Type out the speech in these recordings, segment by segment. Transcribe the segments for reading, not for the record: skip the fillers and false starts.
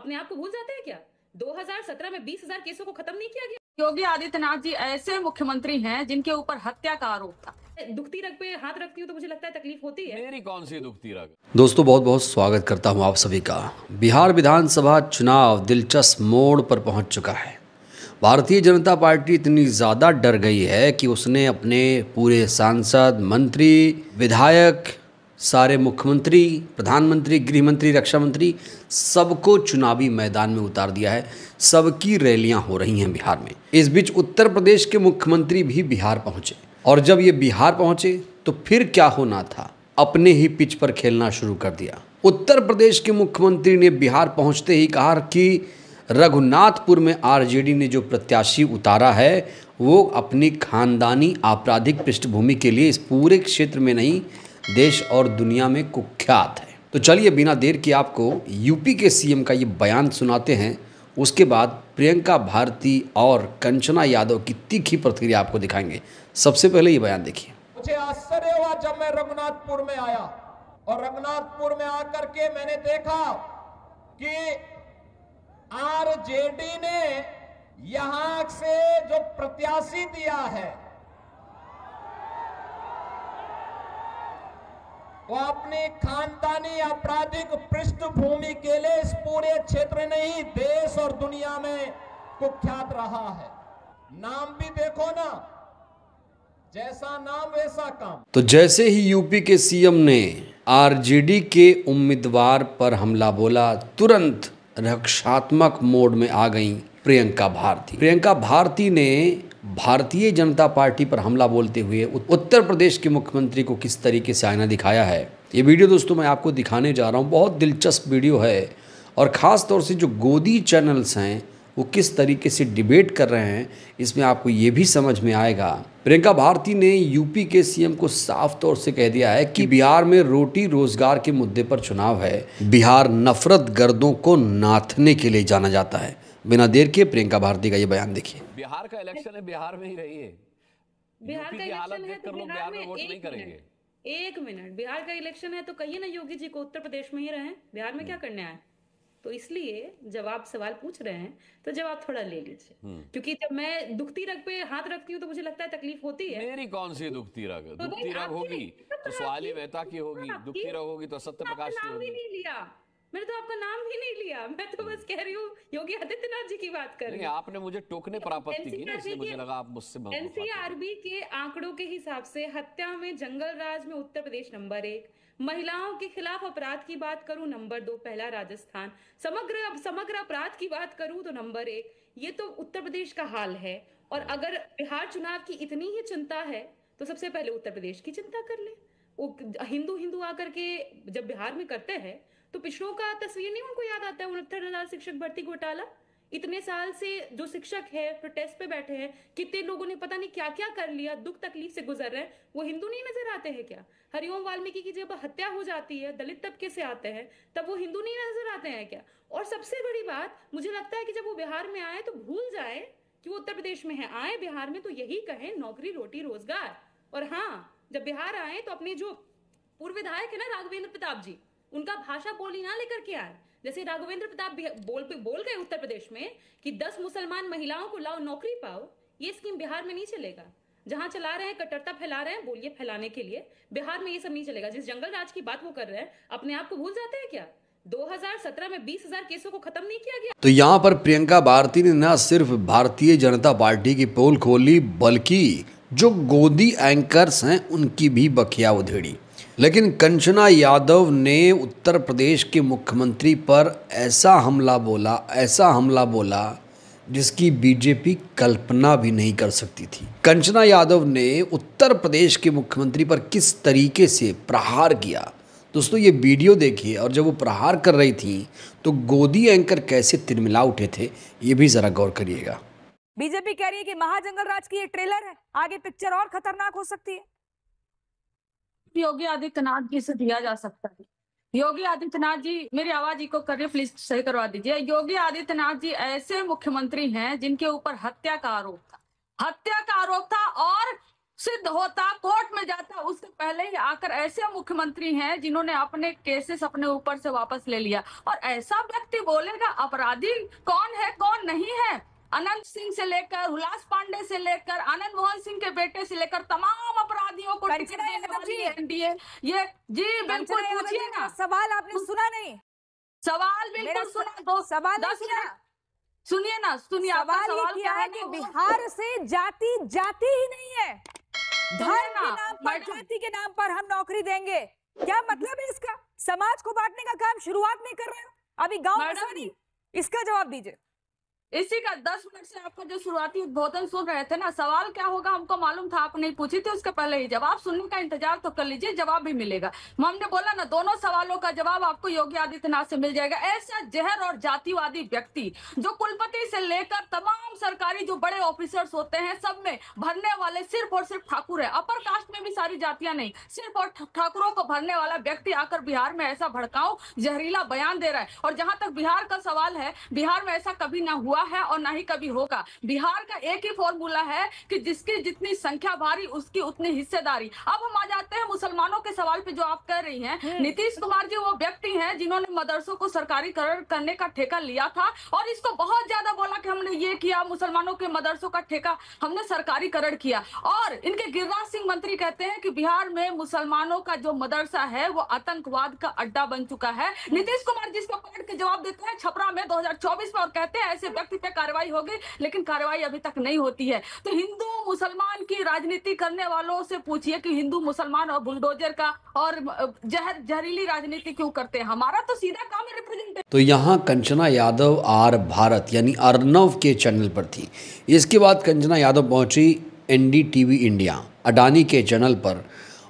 अपने आप को भूल जाते हैं क्या? 2017 में 20,000 केसों को खत्म नहीं किया गया? योगी आदित्यनाथ जी ऐसे मुख्यमंत्री हैं जिनके ऊपर हत्या का आरोप था। दुखती रग पे हाथ रखती हूँ तो मुझे लगता है तकलीफ होती है। मेरी कौन सी दुखती रग। दोस्तों बहुत बहुत स्वागत करता हूं आप सभी का। बिहार विधानसभा चुनाव दिलचस्प मोड़ पर पहुंच चुका है। भारतीय जनता पार्टी इतनी ज़्यादा डर गई है कि उसने अपने पूरे सांसद, मंत्री, विधायक, सारे मुख्यमंत्री, प्रधानमंत्री, गृह मंत्री, रक्षा मंत्री सबको चुनावी मैदान में उतार दिया है। सबकी रैलियां हो रही हैं बिहार में। इस बीच उत्तर प्रदेश के मुख्यमंत्री भी बिहार पहुंचे और जब ये बिहार पहुंचे तो फिर क्या होना था, अपने ही पिच पर खेलना शुरू कर दिया। उत्तर प्रदेश के मुख्यमंत्री ने बिहार पहुंचते ही कहा कि रघुनाथपुर में आरजेडी ने जो प्रत्याशी उतारा है वो अपनी खानदानी आपराधिक पृष्ठभूमि के लिए इस पूरे क्षेत्र में नहीं, देश और दुनिया में कुख्यात है। तो चलिए बिना देर के आपको यूपी के सीएम का ये बयान सुनाते हैं। उसके बाद प्रियंका भारती और कंचना यादव की तीखी प्रतिक्रिया आपको दिखाएंगे। सबसे पहले ये बयान देखिए। मुझे आश्चर्य हुआ जब मैं रघुनाथपुर में आया और रघुनाथपुर में आकर के मैंने देखा कि आरजेडी ने यहां से जो प्रत्याशी दिया है वो अपनी खानदानी आपराधिक पृष्ठभूमि के लिए इस पूरे क्षेत्र नहीं, देश और दुनिया में कुख्यात रहा है। नाम भी देखो ना, जैसा नाम वैसा काम। तो जैसे ही यूपी के सीएम ने आरजेडी के उम्मीदवार पर हमला बोला, तुरंत रक्षात्मक मोड में आ गई प्रियंका भारती। प्रियंका भारती ने भारतीय जनता पार्टी पर हमला बोलते हुए उत्तर प्रदेश के मुख्यमंत्री को किस तरीके से आईना दिखाया है, ये वीडियो दोस्तों मैं आपको दिखाने जा रहा हूँ। बहुत दिलचस्प वीडियो है और ख़ास तौर से जो गोदी चैनल्स हैं वो किस तरीके से डिबेट कर रहे हैं, इसमें आपको ये भी समझ में आएगा। प्रियंका भारती ने यूपी के सीएम को साफ तौर से कह दिया है कि बिहार में रोटी रोजगार के मुद्दे पर चुनाव है। बिहार नफरत गर्दों को नाथने के लिए जाना जाता है। बिना देर के प्रियंका भारती का ये बयान देखिए। बिहार का इलेक्शन है, बिहार में ही रहिए। बिहार का इलेक्शन है तो बिहार में वोट नहीं करेंगे। एक मिनट, बिहार का इलेक्शन है तो कहिए ना योगी जी को उत्तर प्रदेश में ही रहें। बिहार में क्या करने आए? तो इसलिए जब आप सवाल पूछ रहे हैं तो जवाब थोड़ा ले लीजिए, क्योंकि जब मैं दुखती रग पे हाथ रखती हूँ तो मुझे लगता है तकलीफ होती है। मेरी कौन सी दुखती रग। दुखती रग होगी तो सवाली मेहता की होगी, दुखती रग होगी तो सत्य प्रकाश की नाम भी होगी। नहीं लिया मैंने, तो आपका नाम भी नहीं लिया। मैं तो बस कह रही हूँ योगी आदित्यनाथ जी की बात कर रही हूँ। आपने मुझे टोकने पर आपत्ति की ना, इसलिए मुझे लगा आप मुझसे एनसीआरबी के आंकड़ों के हिसाब से हत्या में, जंगल राज में उत्तर प्रदेश नंबर 1, महिलाओं के खिलाफ अपराध की बात करूं नंबर 2 पहला राजस्थान, समग्र अपराध की बात करूं तो नंबर 1। ये तो उत्तर प्रदेश का हाल है। और अगर बिहार चुनाव की इतनी ही चिंता है तो सबसे पहले उत्तर प्रदेश की चिंता कर ले। वो हिंदू आकर के जब बिहार में करते हैं तो पिछड़ों का तस्वीर नहीं उनको याद आता है। 69,000 शिक्षक भर्ती घोटाला, इतने साल से जो शिक्षक है प्रोटेस्ट पे बैठे हैं, कितने लोगों ने पता नहीं क्या क्या कर लिया, दुख तकलीफ से गुजर रहे हैं, वो हिंदू नहीं नजर आते हैं क्या? हरिओम वाल्मीकि की जब हत्या हो जाती है, दलित तबके से आते हैं, तब वो हिंदू नहीं नजर आते हैं क्या? और सबसे बड़ी बात मुझे लगता है कि जब वो बिहार में आए तो भूल जाए कि वो उत्तर प्रदेश में है। आए बिहार में तो यही कहें नौकरी रोटी रोजगार। और हाँ, जब बिहार आए तो अपने जो पूर्व विधायक है ना राघवेंद्र प्रताप जी, उनका भाषा बोली ना लेकर के आए। जैसे राघवेंद्र प्रताप बोल गए उत्तर प्रदेश में कि 10 मुसलमान महिलाओं को लाओ नौकरी पाओ, ये स्कीम बिहार में नहीं चलेगा। जहां चला रहे हैं कट्टरता फैला रहे हैं, बोलिए फैलाने के लिए, बिहार में ये सब नहीं चलेगा। जिस जंगल राज की बात वो कर रहे हैं, अपने आप को भूल जाते हैं क्या? 2017 में 20,000 केसों को खत्म नहीं किया गया। तो यहाँ पर प्रियंका भारती ने न सिर्फ भारतीय जनता पार्टी की पोल खोली, बल्कि जो गोदी एंकर्स हैं उनकी भी बखिया उधेड़ी। लेकिन कंचना यादव ने उत्तर प्रदेश के मुख्यमंत्री पर ऐसा हमला बोला जिसकी बीजेपी कल्पना भी नहीं कर सकती थी। कंचना यादव ने उत्तर प्रदेश के मुख्यमंत्री पर किस तरीके से प्रहार किया, दोस्तों ये वीडियो देखिए। और जब वो प्रहार कर रही थी तो गोदी एंकर कैसे तिलमिला उठे थे, ये भी जरा गौर करिएगा। बीजेपी कह रही है कि महाजंगल राज की ये ट्रेलर है, आगे पिक्चर और खतरनाक हो सकती है। योगी आदित्यनाथ जी से दिया जा सकता है। योगी आदित्यनाथ जी, मेरी आवाज इको कर रही है, प्लीज सही करवा दीजिए। योगी आदित्यनाथ जी ऐसे मुख्यमंत्री हैं जिनके ऊपर हत्या का आरोप था और सिद्ध होता, कोर्ट में जाता, उससे पहले ही आकर ऐसे मुख्यमंत्री हैं जिन्होंने अपने केसेस अपने ऊपर से वापस ले लिया। और ऐसा व्यक्ति बोलेगा अपराधी कौन है कौन नहीं है? अनंत सिंह से लेकर हुलास पांडे से लेकर आनंद मोहन सिंह के बेटे से लेकर तमाम अपराधियों को टिकट देने वाली है एनडीए। ये जी बिल्कुल पूछिए ना। सवाल आपने सुना नहीं? सवाल बिल्कुल सुना। सवाल सुना, सुनिए ना, सुनिए। सवाल ये किया है कि बिहार से जाति ही नहीं है, धर्म के नाम पर, जाति के नाम पर हम नौकरी देंगे। क्या मतलब है इसका? समाज को बांटने का काम शुरुआत में कर रहे हो, अभी गांव में नहीं। इसका जवाब दीजिए। इसी का 10 मिनट से आपका जो शुरुआती उद्बोधन सुन रहे थे ना, सवाल क्या होगा हमको मालूम था, आप नहीं पूछी थी, उसके पहले ही जवाब सुनने का इंतजार तो कर लीजिए, जवाब भी मिलेगा। हमने बोला ना, दोनों सवालों का जवाब आपको योगी आदित्यनाथ से मिल जाएगा। ऐसा जहर और जातिवादी व्यक्ति जो कुलपति से लेकर तमाम सरकारी जो बड़े ऑफिसर्स होते हैं सब में भरने वाले सिर्फ और सिर्फ ठाकुर है। अपर कास्ट में भी सारी जातियां नहीं, सिर्फ और ठाकुरों को भरने वाला व्यक्ति आकर बिहार में ऐसा भड़काऊ जहरीला बयान दे रहा है। और जहां तक बिहार का सवाल है, बिहार में ऐसा कभी ना हुआ है और ना ही कभी होगा। बिहार का एक ही फॉर्मूला है कि जिसकी जितनी संख्या भारी उसकी उतनी हिस्सेदारी। अब हम आ जाते हैं मुसलमानों के सवाल पे जो आप कह रही हैं। नीतीश कुमार जी वो व्यक्ति हैं जिन्होंने मदरसों को सरकारीकरण करने का ठेका लिया था और इसको बहुत ज्यादा बोला कि हमने ये किया, मुसलमानों के मदरसों का ठेका हमने सरकारीकरण किया। और इनके गिरिराज सिंह मंत्री कहते हैं कि बिहार में मुसलमानों का जो मदरसा है वो आतंकवाद का अड्डा बन चुका है। नीतीश कुमार जी इसको पलट के जवाब देते हैं छपरा में 2024 में और कहते हैं ऐसे व्यक्ति पे कार्रवाई होगी, लेकिन कार्रवाई अभी तक नहीं होती है। तो हिंदू मुसलमान की राजनीति करने वालों से पूछिए कि हिंदू मुसलमान और बुलडोजर का और जहरीली राजनीति क्यों करते हैं? हमारा तो सीधा काम है रिप्रेजेंटेटिव। तो यहाँ कंचना यादव आर भारत यानी अर्नव के चैनल पर थी। इसके बाद कंचना यादव पहुंची NDTV इंडिया अडानी के चैनल पर।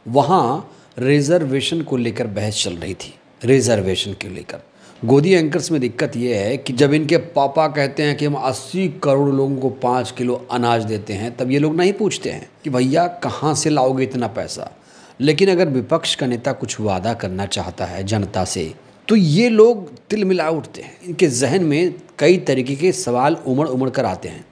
वहाँ रिजर्वेशन को लेकर बहस चल रही थी। रिजर्वेशन को लेकर गोदी एंकर्स में दिक्कत यह है कि जब इनके पापा कहते हैं कि हम 80 करोड़ लोगों को 5 किलो अनाज देते हैं, तब ये लोग नहीं पूछते हैं कि भैया कहाँ से लाओगे इतना पैसा। लेकिन अगर विपक्ष का नेता कुछ वादा करना चाहता है जनता से, तो ये लोग तिल मिला उठते हैं। इनके जहन में कई तरीके के सवाल उमड़ कर आते हैं।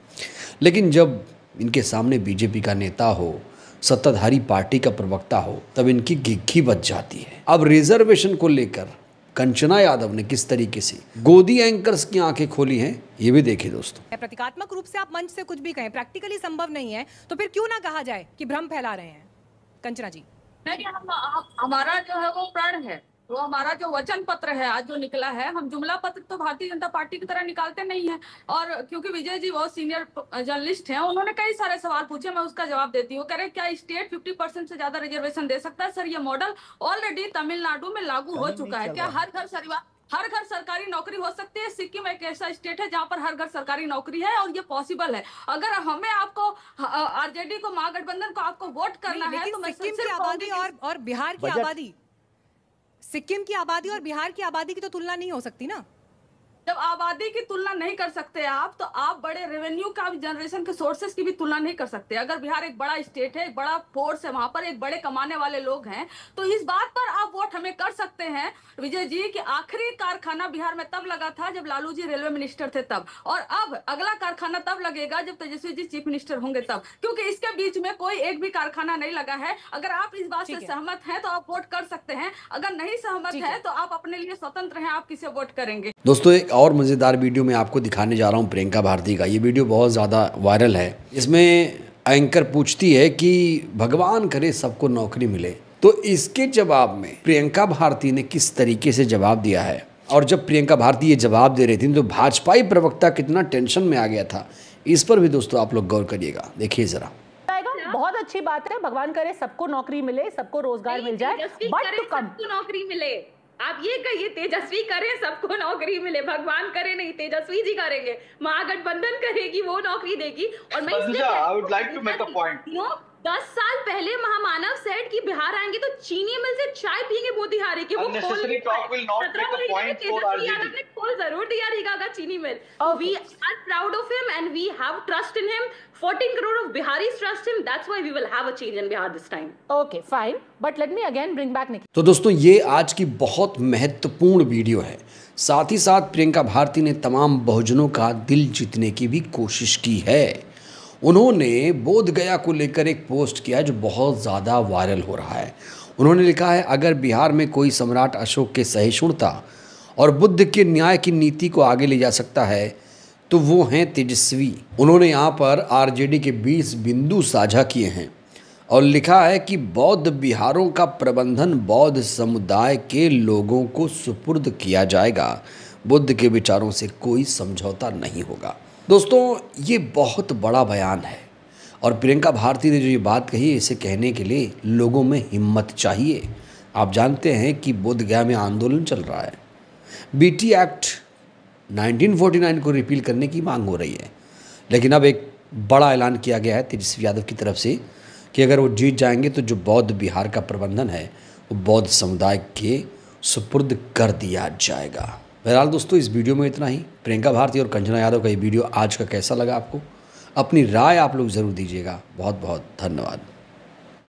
लेकिन जब इनके सामने बीजेपी का नेता हो, सत्ताधारी पार्टी का प्रवक्ता हो, तब इनकी घिघी बच जाती है। अब रिजर्वेशन को लेकर कंचना यादव ने किस तरीके से गोदी एंकर्स की आंखें खोली हैं, ये भी देखिए दोस्तों। प्रतीकात्मक रूप से आप मंच से कुछ भी कहें, प्रैक्टिकली संभव नहीं है, तो फिर क्यों ना कहा जाए कि भ्रम फैला रहे हैं? कंचना जी, नहीं, हमारा जो है वो प्रण है, वो हमारा जो वचन पत्र है आज जो निकला है, हम जुमला पत्र तो भारतीय जनता पार्टी की तरह निकालते नहीं है। और क्योंकि विजय जी बहुत सीनियर जर्नलिस्ट हैं, उन्होंने कई सारे सवाल पूछे, मैं उसका जवाब देती हूँ। कह रहे क्या स्टेट 50% से ज्यादा रिजर्वेशन दे सकता है? सर, ये मॉडल ऑलरेडी तमिलनाडु में लागू हो चुका है। क्या हर घर सरकारी नौकरी हो सकती है? सिक्किम एक ऐसा स्टेट है जहां पर हर घर सरकारी नौकरी है और ये पॉसिबल है। अगर हमें आपको आरजेडी को, महागठबंधन को आपको वोट करना है, तो सिक्किम की आबादी और बिहार की आबादी, सिक्किम की आबादी और बिहार की आबादी की तो तुलना नहीं हो सकती ना। जब आबादी की तुलना नहीं कर सकते आप, तो आप बड़े रेवेन्यू का जनरेशन के सोर्सेस की भी तुलना नहीं कर सकते। अगर बिहार एक बड़ा स्टेट है, एक बड़ा फोर्स है, वहां पर एक बड़े कमाने वाले लोग हैं, तो इस बात पर आप वोट हमें कर सकते हैं विजय जी कि आखिरी कारखाना बिहार में तब लगा था जब लालू जी रेलवे मिनिस्टर थे तब, और अब अगला कारखाना तब लगेगा जब तेजस्वी जी चीफ मिनिस्टर होंगे तब, क्योंकि इसके बीच में कोई एक भी कारखाना नहीं लगा है। अगर आप इस बात से सहमत हैं तो आप वोट कर सकते हैं, अगर नहीं सहमत है तो आप अपने लिए स्वतंत्र हैं, आप किसे वोट करेंगे। दोस्तों, एक और मज़ेदार वीडियो मैं आपको दिखाने जा रहा हूँ प्रियंका भारती का। ये वीडियो बहुत ज़्यादा वायरल है। इसमें एंकर पूछती है कि भगवान करे सबको नौकरी मिले, तो इसके जवाब में प्रियंका भारती ने किस तरीके से जवाब दिया है। और जब प्रियंका भारती ये जवाब दे रही थी तो भाजपाई प्रवक्ता कितना टेंशन में आ गया था, इस पर भी दोस्तों आप लोग गौर करिएगा, देखिए जरा। बहुत अच्छी बात है, भगवान करे सबको नौकरी मिले, सबको रोजगार मिल जाए, बट टू कम सबको नौकरी मिले। आप ये कहिए तेजस्वी करे सबको नौकरी मिले, भगवान करे नहीं, तेजस्वी जी करेंगे, महागठबंधन करेगी, वो नौकरी देगी। और मैं I would like to make a point. 10 साल पहले महामानव सेठ की बिहार आएंगे तो चीनी मिल से चाय पियेंगे मोतिहारी के, वो Unnecessary talk will not make a point for RJD. ने खोल जरूर दिया रहेगा का चीनी मिल। We are proud of him and we have trust in him. 14 crore of Biharis trust him. That's why we will have a change in Bihar this time. Okay, fine. But let me again bring back Nikki. तो दोस्तों, ये आज की बहुत महत्वपूर्ण video है। साथ ही साथ प्रियंका भारती ने तमाम बहुजनों का दिल जीतने की भी कोशिश की है। उन्होंने बोध गया को लेकर एक पोस्ट किया है जो बहुत ज़्यादा वायरल हो रहा है। उन्होंने लिखा है, अगर बिहार में कोई सम्राट अशोक के सहिष्णुता और बुद्ध के न्याय की नीति को आगे ले जा सकता है तो वो हैं तेजस्वी। उन्होंने यहाँ पर आरजेडी के 20 बिंदु साझा किए हैं और लिखा है कि बौद्ध विहारों का प्रबंधन बौद्ध समुदाय के लोगों को सुपुर्द किया जाएगा। बुद्ध के विचारों से कोई समझौता नहीं होगा। दोस्तों, ये बहुत बड़ा बयान है और प्रियंका भारती ने जो ये बात कही है, इसे कहने के लिए लोगों में हिम्मत चाहिए। आप जानते हैं कि बोध गया में आंदोलन चल रहा है। बीटी एक्ट 1949 को रिपील करने की मांग हो रही है, लेकिन अब एक बड़ा ऐलान किया गया है तेजस्वी यादव की तरफ से कि अगर वो जीत जाएंगे तो जो बौद्ध विहार का प्रबंधन है वो बौद्ध समुदाय के सुपुर्द कर दिया जाएगा। बहरहाल दोस्तों, इस वीडियो में इतना ही। प्रियंका भारती और कंचना यादव का ये वीडियो आज का कैसा लगा आपको? अपनी राय आप लोग ज़रूर दीजिएगा। बहुत बहुत धन्यवाद।